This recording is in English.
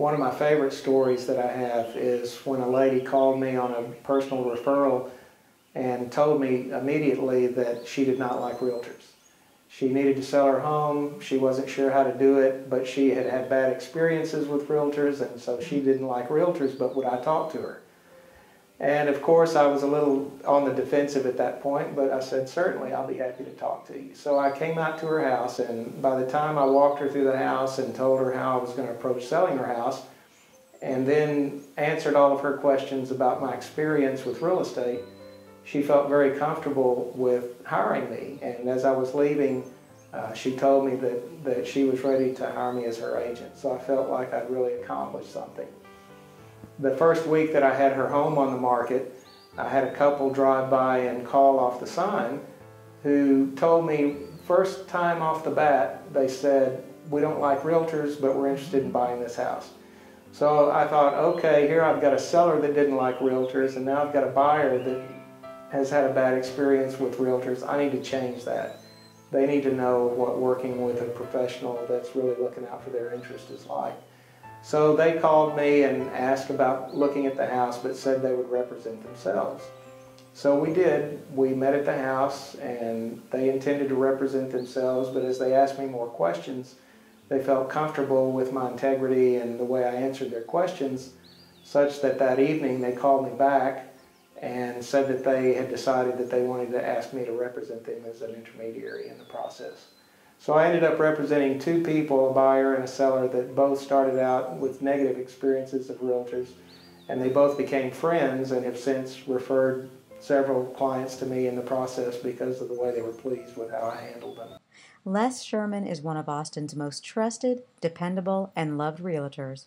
One of my favorite stories that I have is when a lady called me on a personal referral and told me immediately that she did not like realtors. She needed to sell her home. She wasn't sure how to do it, but she had had bad experiences with realtors, and so she didn't like realtors, but would I talk to her? And of course, I was a little on the defensive at that point, but I said, certainly, I'll be happy to talk to you. So I came out to her house, and by the time I walked her through the house and told her how I was going to approach selling her house, and then answered all of her questions about my experience with real estate, she felt very comfortable with hiring me. And as I was leaving, she told me that she was ready to hire me as her agent. So I felt like I'd really accomplished something. The first week that I had her home on the market, I had a couple drive by and call off the sign who told me first time off the bat, they said, we don't like realtors, but we're interested in buying this house. So I thought, okay, here I've got a seller that didn't like realtors, and now I've got a buyer that has had a bad experience with realtors. I need to change that. They need to know what working with a professional that's really looking out for their interest is like. So they called me and asked about looking at the house, but said they would represent themselves. So we did. We met at the house, and they intended to represent themselves, but as they asked me more questions, they felt comfortable with my integrity and the way I answered their questions, such that that evening they called me back and said that they had decided that they wanted to ask me to represent them as an intermediary in the process. So I ended up representing two people, a buyer and a seller, that both started out with negative experiences of realtors, and they both became friends and have since referred several clients to me in the process because of the way they were pleased with how I handled them. Les Sherman is one of Austin's most trusted, dependable, and loved realtors.